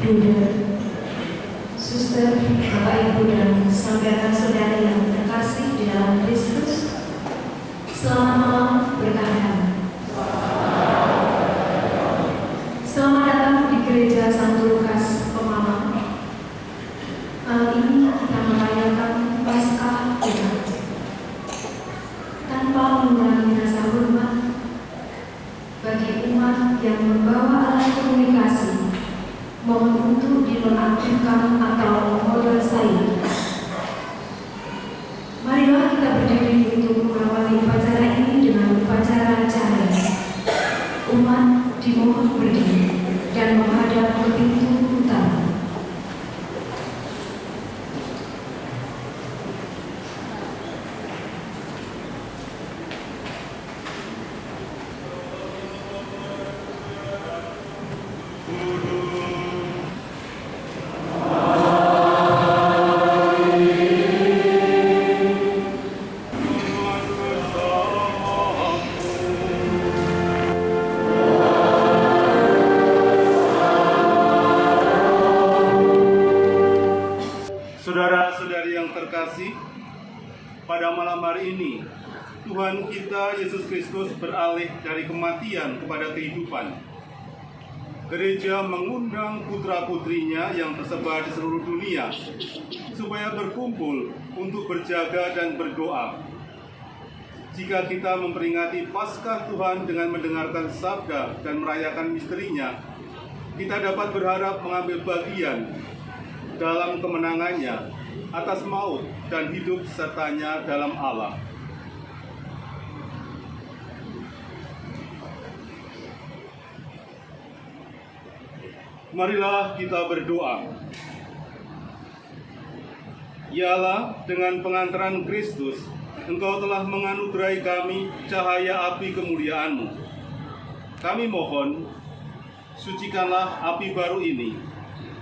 Bunda, Suster, Bapak Ibu dan saudara-saudari yang terkasih di dalam Kristus, selamat malam berkahan. Selamat datang di Gereja Santo Lukas Pemalang. Malam ini kita merayakan Paskah kita. Tanpa mengurangi rasa hormat bagi umat yang membawa alat komunikasi, mohon untuk dinonaktifkan atau modal saya. Marilah kita berdiri untuk mengawali upacara ini dengan upacara cahaya. Umat dimohon berdiri dan menghadap ke pintu utara. Saudara-saudari yang terkasih, pada malam hari ini Tuhan kita Yesus Kristus beralih dari kematian kepada kehidupan. Gereja mengundang putra-putrinya yang tersebar di seluruh dunia supaya berkumpul untuk berjaga dan berdoa. Jika kita memperingati Paskah Tuhan dengan mendengarkan sabda dan merayakan misterinya, kita dapat berharap mengambil bagian dalam kemenangannya atas maut dan hidup sertanya dalam Allah. Marilah kita berdoa. Ya Allah, dengan pengantaran Kristus, Engkau telah menganugerahi kami cahaya api kemuliaan-Mu. Kami mohon, sucikanlah api baru ini.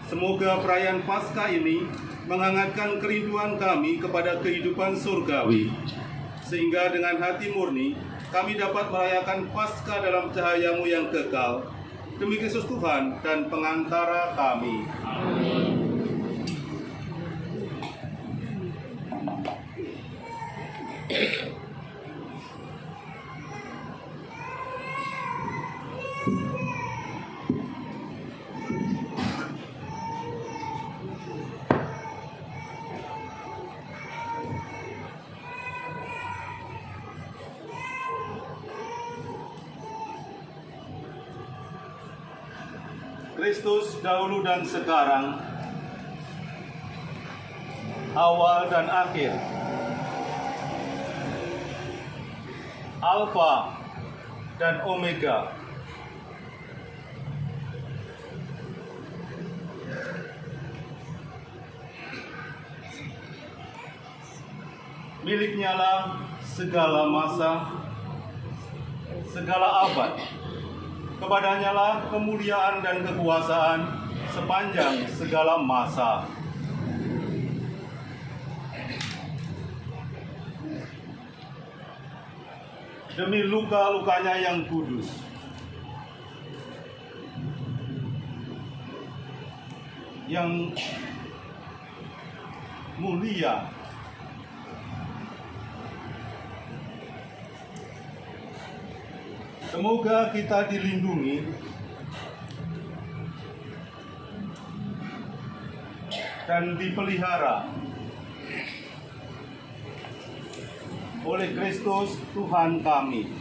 Semoga perayaan Paskah ini menghangatkan kerinduan kami kepada kehidupan surgawi, sehingga dengan hati murni kami dapat merayakan Paskah dalam cahaya-Mu yang kekal, demi Kristus Tuhan dan pengantara kami. Amin. Kristus dahulu dan sekarang, awal dan akhir, Alfa dan Omega, miliknya lah segala masa, segala abad. Kepadanya lah kemuliaan dan kekuasaan sepanjang segala masa. Demi luka-lukanya yang kudus, yang mulia, semoga kita dilindungi dan dipelihara oleh Kristus Tuhan kami.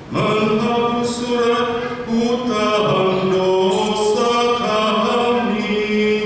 menghapus surat hutang dosa kami.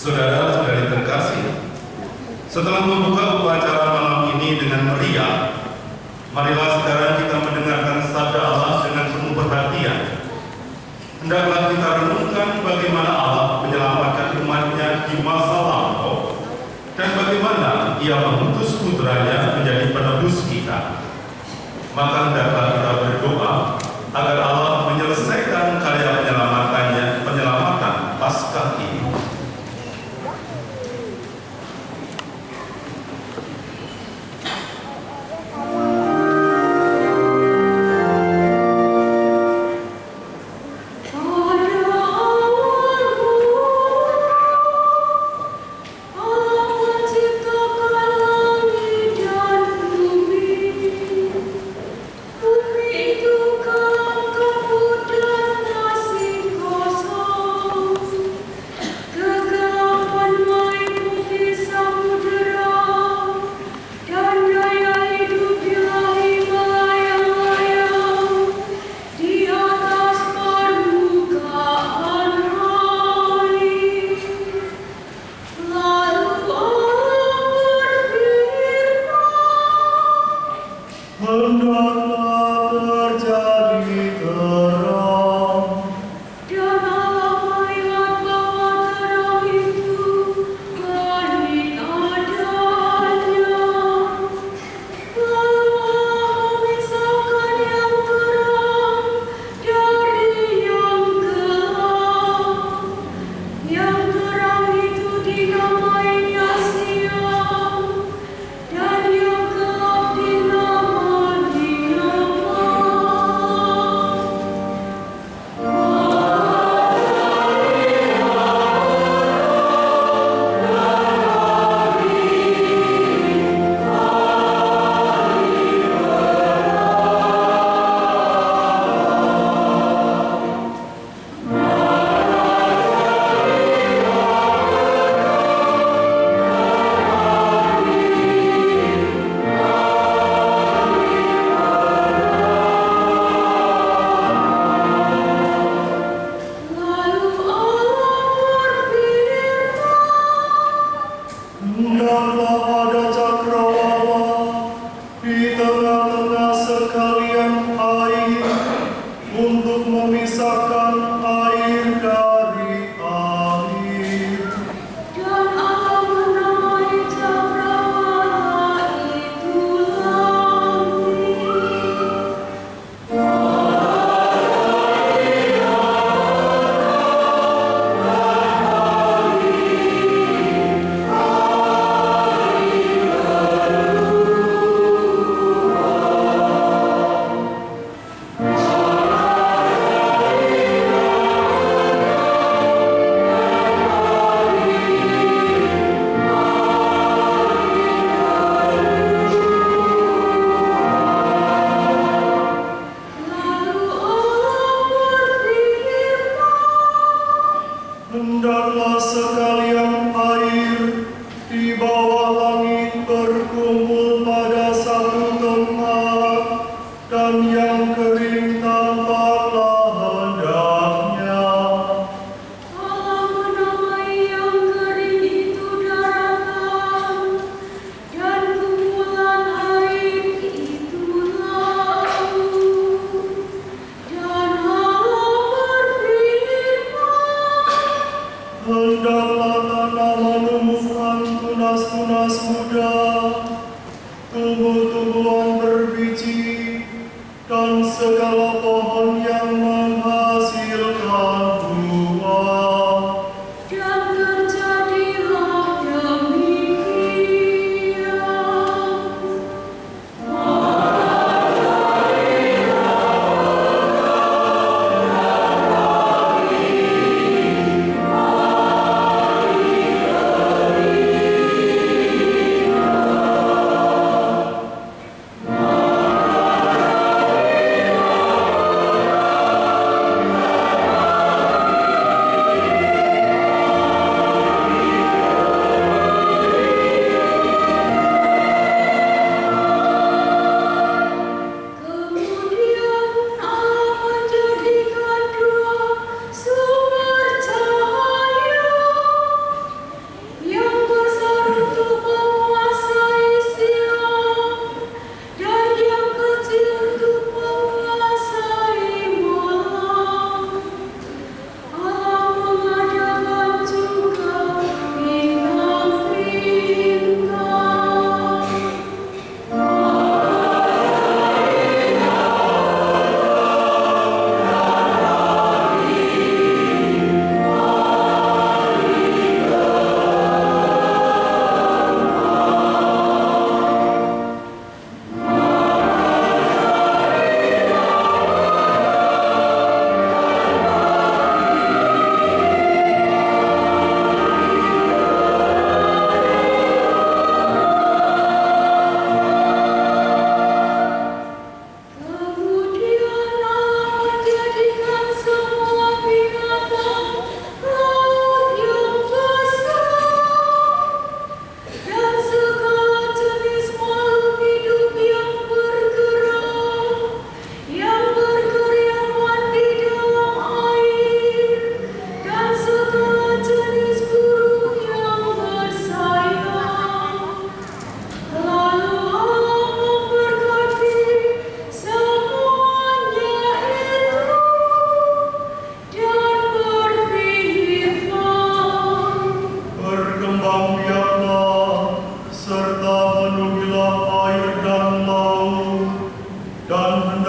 Saudara-saudari terkasih, setelah membuka upacara malam ini dengan meriah, marilah sekarang kita mendengarkan sabda Allah dengan penuh perhatian. Hendaklah kita renungkan bagaimana Allah menyelamatkan umatnya di masa lampau dan bagaimana Ia mengutus putranya menjadi penebus kita. Maka hendaklah kita berdoa agar Allah menyelesaikan karya penyelamatan Paskah ini.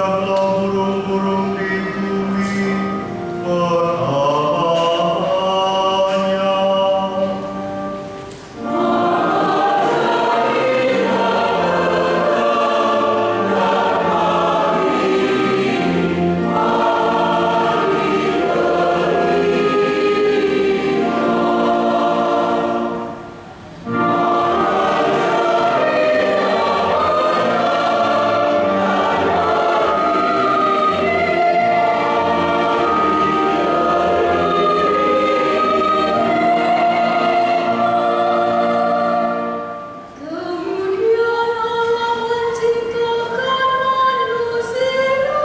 Hendaklah burung-burung di bumi bertanya. Kemudian Allah menciptakan manusia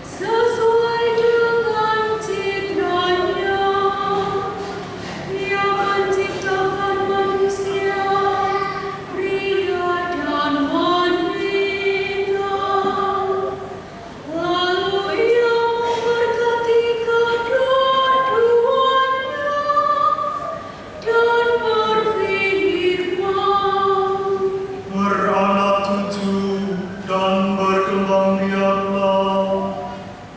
sesuai dengan citranya. Ia menciptakan manusia pria dan wanita. Lalu Ia memberkati kedua-duanya dan berfirman, Beranak cucu dan berkembang biaklah,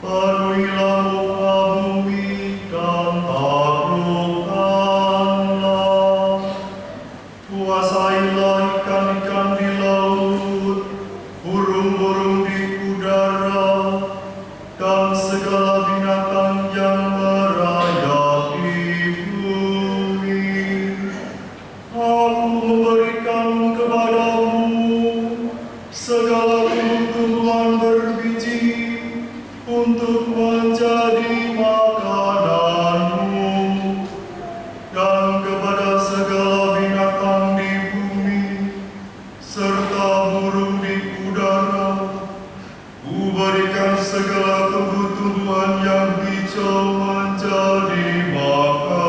penuhilah muka bumi dan taklukkanlah. Kuasailah ikan-ikan di laut, burung-burung di udara, dan segala binatang yang merayap di bumi. Aku memberikan kepadamu segala tumbuh-tumbuhan berbiji untuk menjadi makananmu, dan kepada segala binatang di bumi serta burung di udara, Kuberikan segala tumbuh-tumbuhan yang hijau menjadi makanannya.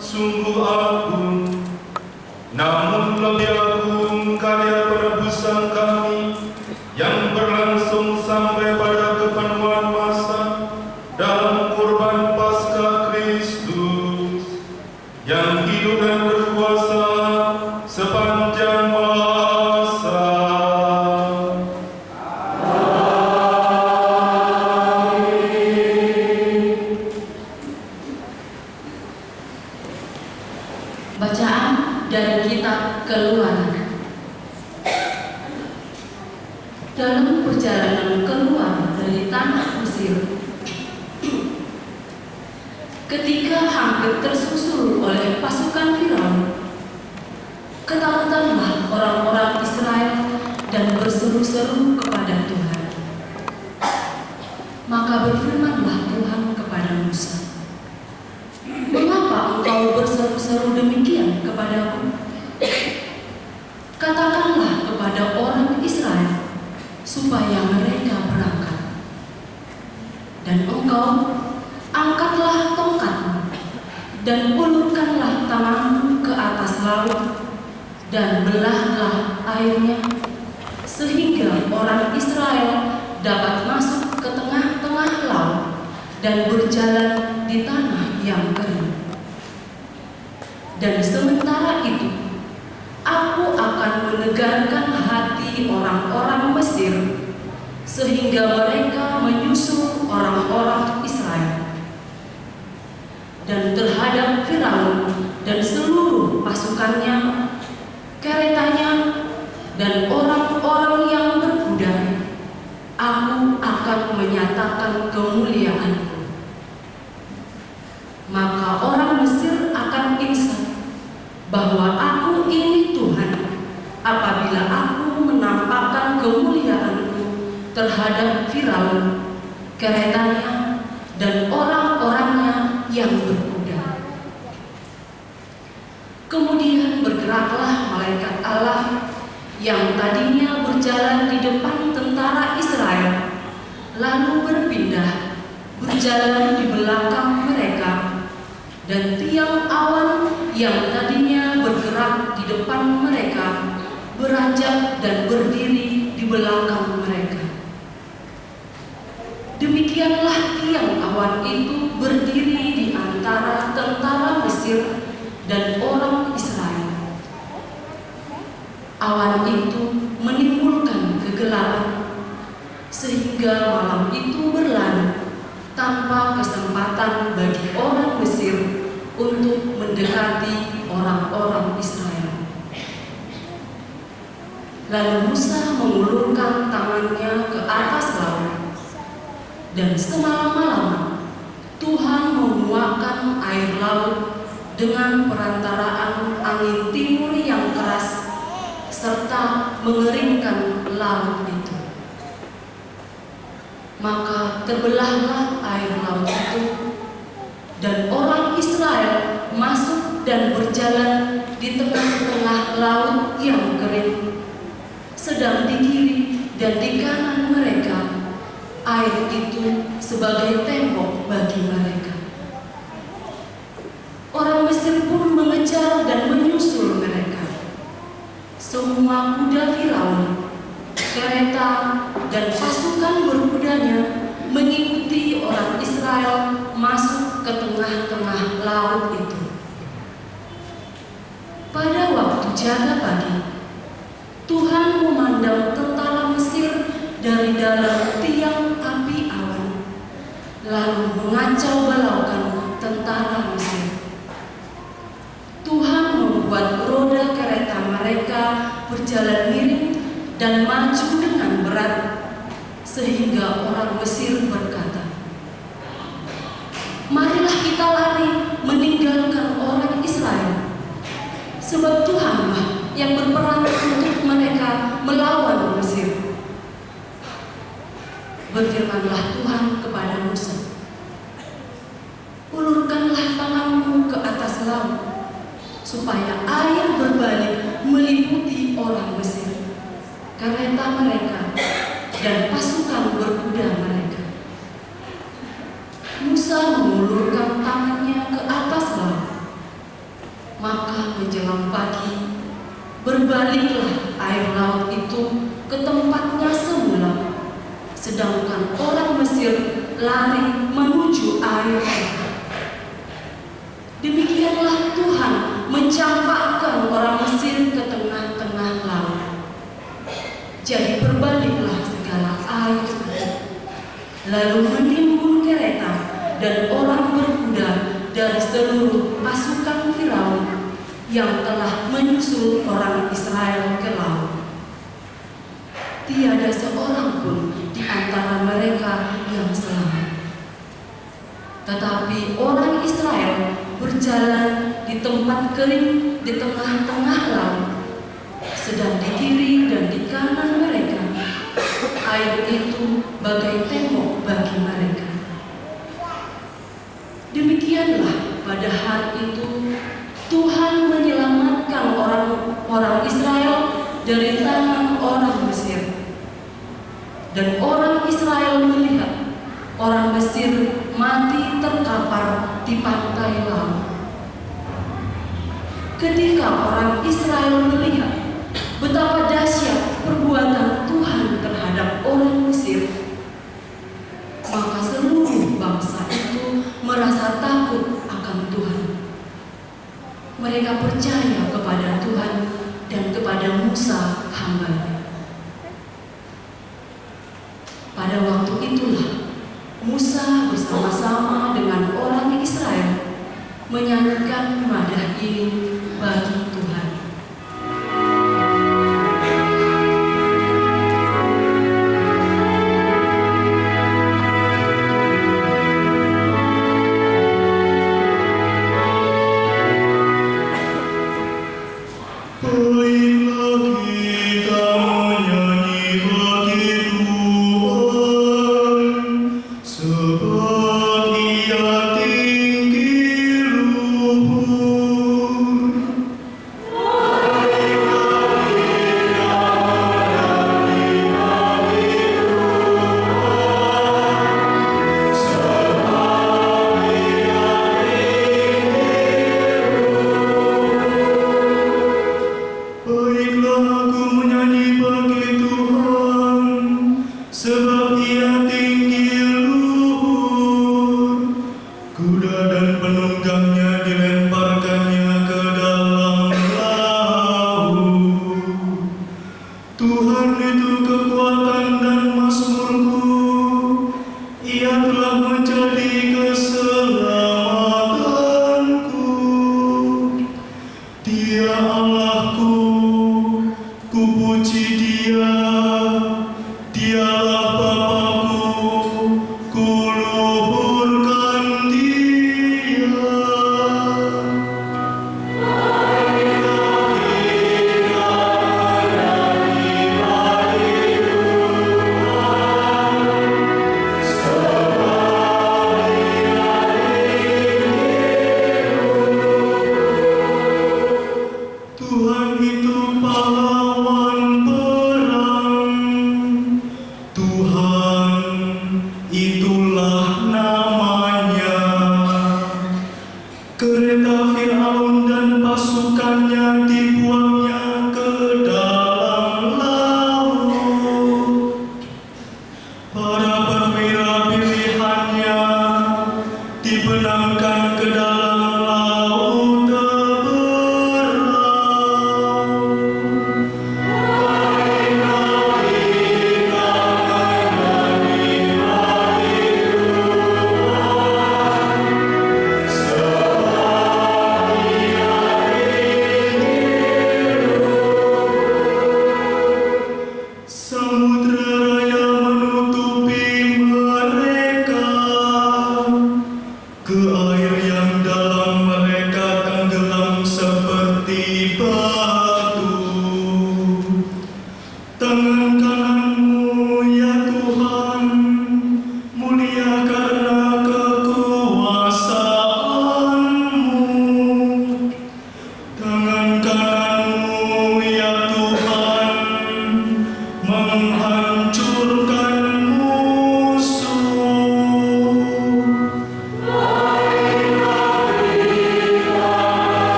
sungguh agung. Namun lebih agung karya penebusan kami yang berlangsung sampai pada kepenuhan masa dalam kurban Paskah Kristus yang hidup dan berkuasa sepanjang masa. Bacaan dari kitab Keluaran. Dalam perjalanan keluar dari tanah Mesir, ketika hampir tersusul oleh pasukan Firaun, ketakutanlah orang-orang Israel dan berseru-seru kepada Tuhan. Maka berfirmanlah Tuhan kepada Musa, "Mengapa engkau berseru-seru demikian kepadaku? Katakanlah kepada orang Israel supaya mereka berangkat. Dan engkau angkatlah tongkatmu dan ulurkanlah tanganmu ke atas laut dan belahlah airnya, sehingga orang Israel dapat masuk ke tengah-tengah laut dan berjalan di tanah yang kering. Dan sementara itu, aku akan menegarkan hati orang-orang Mesir, sehingga mereka menyusul orang-orang Israel. Dan terhadap Firaun dan seluruh pasukannya, keretanya, dan orang-orang yang berkuda, aku akan menyatakan kemuliaanku. Maka orang Mesir akan insaf bahwa aku ini Tuhan apabila aku menampakkan kemuliaanku terhadap Firaun, keretanya, dan orang-orangnya yang berkuda." Kemudian bergeraklah malaikat Allah yang tadinya berjalan di depan tentara Israel, lalu berpindah berjalan di belakang mereka, dan tiang awan yang tadinya bergerak di depan mereka beranjak dan berdiri di belakang mereka. Demikianlah tiang awan itu berdiri di antara tentara Mesir dan orang Israel. Awan itu menimbulkan kegelapan, sehingga malam itu berlalu tanpa kesempatan bagi orang Mesir untuk mendekati orang-orang Israel. Lalu Musa mengulurkan tangannya ke atas laut, dan semalam-malam Tuhan menguapkan air laut dengan perantaraan angin timur yang keras, serta mengeringkan laut itu. Maka terbelahlah air laut itu, dan orang Israel masuk dan berjalan di tengah-tengah laut yang kering, sedang di kiri dan di kanan mereka air itu sebagai tembok bagi mereka. Orang Mesir pun mengejar dan menyusul mereka. Semua kuda Firaun, kereta, dan pasukan berkudanya mengikuti orang Israel masuk ke tengah-tengah laut itu. Pada waktu jaga pagi, Tuhan memandang tentara Mesir dari dalam tiang api awan, lalu mengacau balaukan tentara Mesir. Tuhan membuat roda kereta mereka berjalan miring dan maju dengan berat, sehingga orang Mesir berkata, "Marilah kita lari meninggalkan orang Israel, sebab Tuhanlah yang berperang untuk mereka melawan Mesir." Berfirmanlah Tuhan kepada Musa, "Ulurkanlah tanganmu ke atas laut, supaya air berbalik meliputi orang Mesir, kereta mereka, dan pasukan berkuda mereka." Musa mengulurkan tangannya ke atas laut, Maka menjelang pagi, berbaliklah air laut itu ke tempatnya semula, sedangkan orang Mesir lari menuju air itu. Demikianlah Tuhan mencampakkan orang Mesir ke tengah-tengah laut. Jadi berbaliklah segala air itu, lalu menimbun kereta dan orang berkuda dari seluruh pasukan Firaun yang telah menyusul orang Israel ke laut. Tiada seorang pun di antara mereka yang selamat. Tetapi orang Israel berjalan di tempat kering di tengah-tengah laut, sedang di kiri dan di kanan mereka air itu bagai tembok bagi mereka. Demikianlah pada hari itu Tuhan menyelamatkan orang Israel dari tangan orang Mesir. Dan orang Israel melihat orang Mesir mati terkapar di pantai laut. Ketika orang Israel melihat betapa dahsyat perbuatan Tuhan terhadap orang Mesir, maka seluruh bangsa itu merasa takut akan Tuhan. Mereka percaya kepada Tuhan dan kepada Musa hamba-Nya. Pada waktu itulah Musa bersama-sama dengan orang Israel menyanyikan madah ini bagi Tuhan. Sebab Ia tinggi luhur.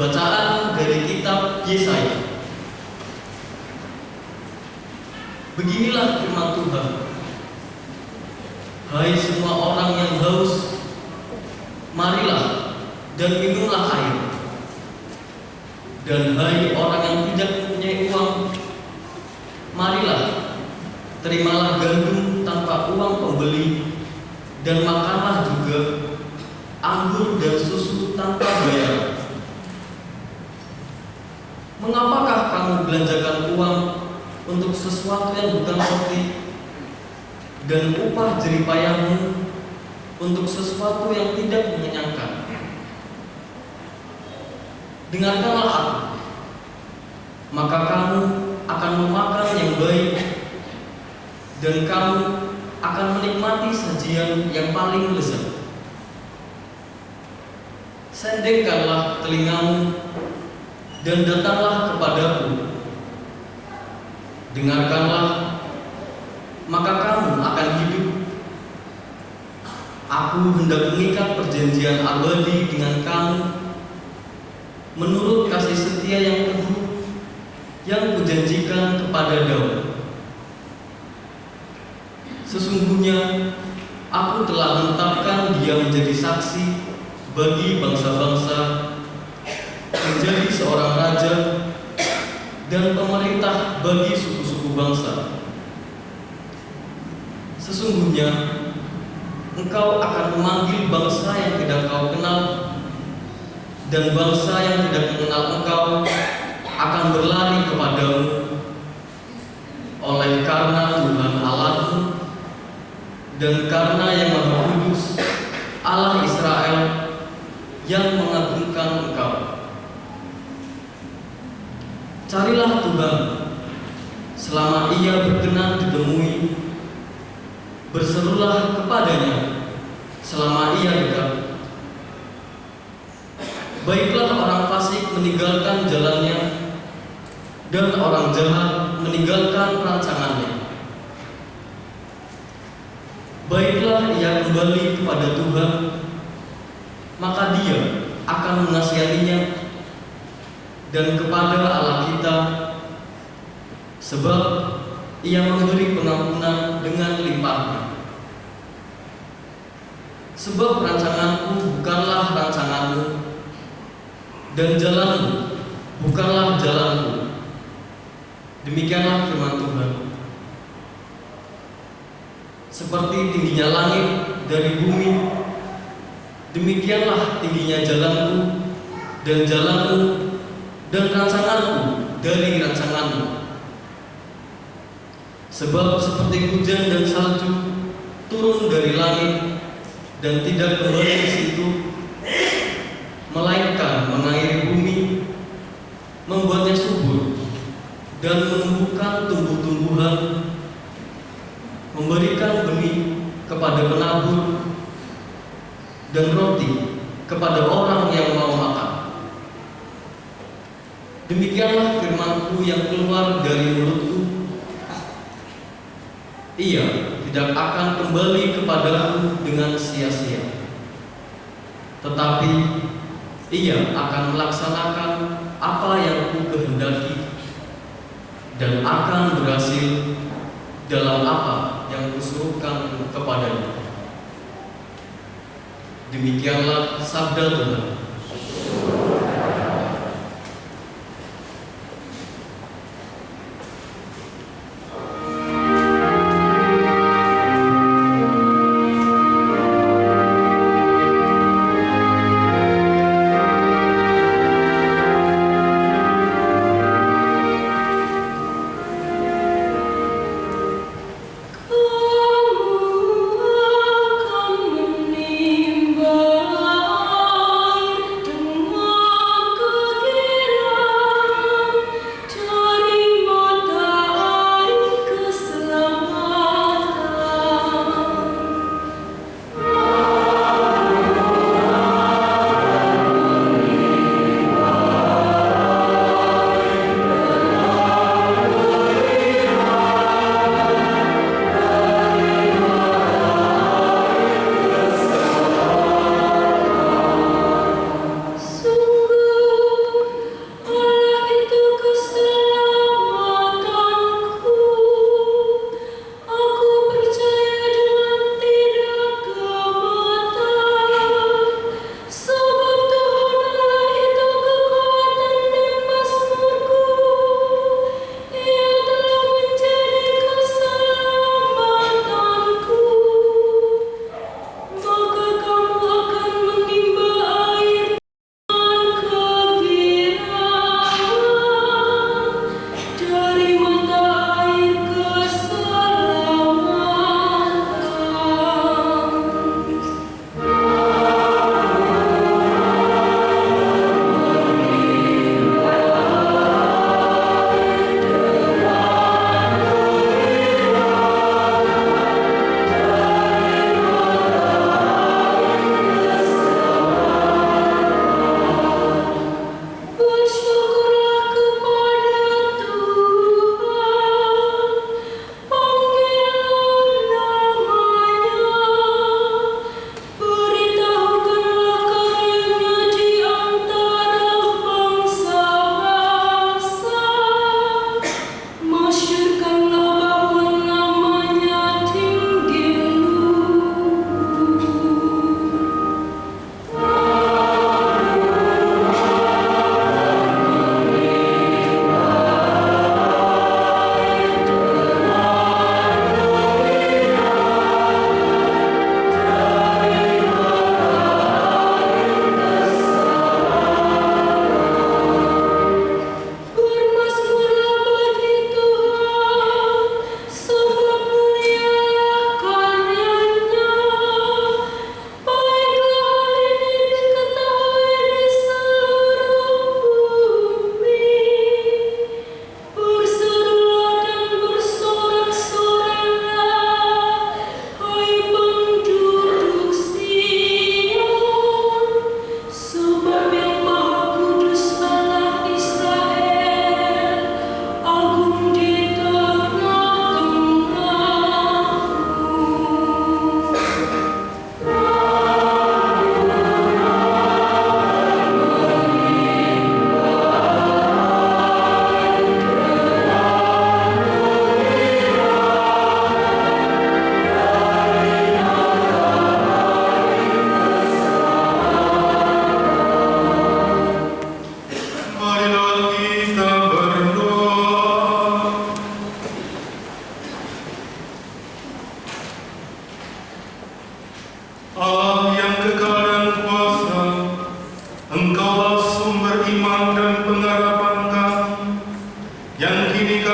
Bacaan dari kitab Yesaya. Beginilah firman Tuhan. Hai semua orang yang haus, marilah dan minumlah air. Dan hai orang yang tidak mempunyai uang, marilah, terimalah gandum tanpa uang pembeli, dan makanlah juga anggur dan susu tanpa bayar. Mengapakah kamu belanjakan uang untuk sesuatu yang bukan roti, dan upah jeripayahmu untuk sesuatu yang tidak mengenyangkan? Dengarkanlah aku, maka kamu akan memakan yang baik, dan kamu akan menikmati sajian yang paling lezat. Sendekkanlah telingamu dan datanglah kepadaku. Dengarkanlah, maka kamu akan hidup. Aku hendak mengikat perjanjian abadi dengan kamu menurut kasih setia yang teguh yang kujanjikan kepada Daud. Sesungguhnya aku telah menetapkan dia menjadi saksi bagi bangsa-bangsa, menjadi seorang raja dan pemerintah bagi suku-suku bangsa. Sesungguhnya engkau akan memanggil bangsa yang tidak kau kenal, dan bangsa yang tidak mengenal engkau akan berlari kepadamu. Oleh karena Tuhan Allahmu dan karena yang Maha Kudus, Allah Israel, yang mengagungkan engkau. Carilah Tuhan selama Ia berkenan ditemui, berserulah kepadanya selama Ia dekat. Baiklah orang fasik meninggalkan jalannya, dan orang jahat meninggalkan rancangannya. Baiklah ia kembali kepada Tuhan, maka Dia akan mengasihaninya, dan kepada Allah kita, sebab Ia memberi pengampunan dengan limpahnya. Sebab rancanganku bukanlah rancanganmu, dan jalanmu bukanlah jalanku. Demikianlah firman Tuhan. Seperti tingginya langit dari bumi, demikianlah tingginya jalanku dan jalanmu, dan rancanganku dari rancanganmu. Sebab seperti hujan dan salju turun dari langit dan tidak kembali ke situ, melainkan mengairi bumi, membuatnya subur dan menumbuhkan tumbuh-tumbuhan, memberikan benih kepada penabur dan roti kepada orang yang mau makan. Demikianlah firman-Ku yang keluar dari mulutku. Ia tidak akan kembali kepadaku dengan sia-sia, tetapi Ia akan melaksanakan apa yang Ku kehendaki, dan akan berhasil dalam apa yang Kusuruhkan kepadanya. Demikianlah sabda Tuhan. Kamu akan menimba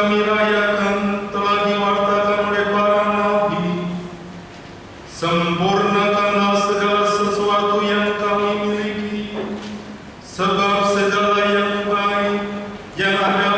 kami rayakan telah diwartakan oleh para nabi. Sempurnakanlah segala sesuatu yang kami miliki, sebab segala yang baik yang ada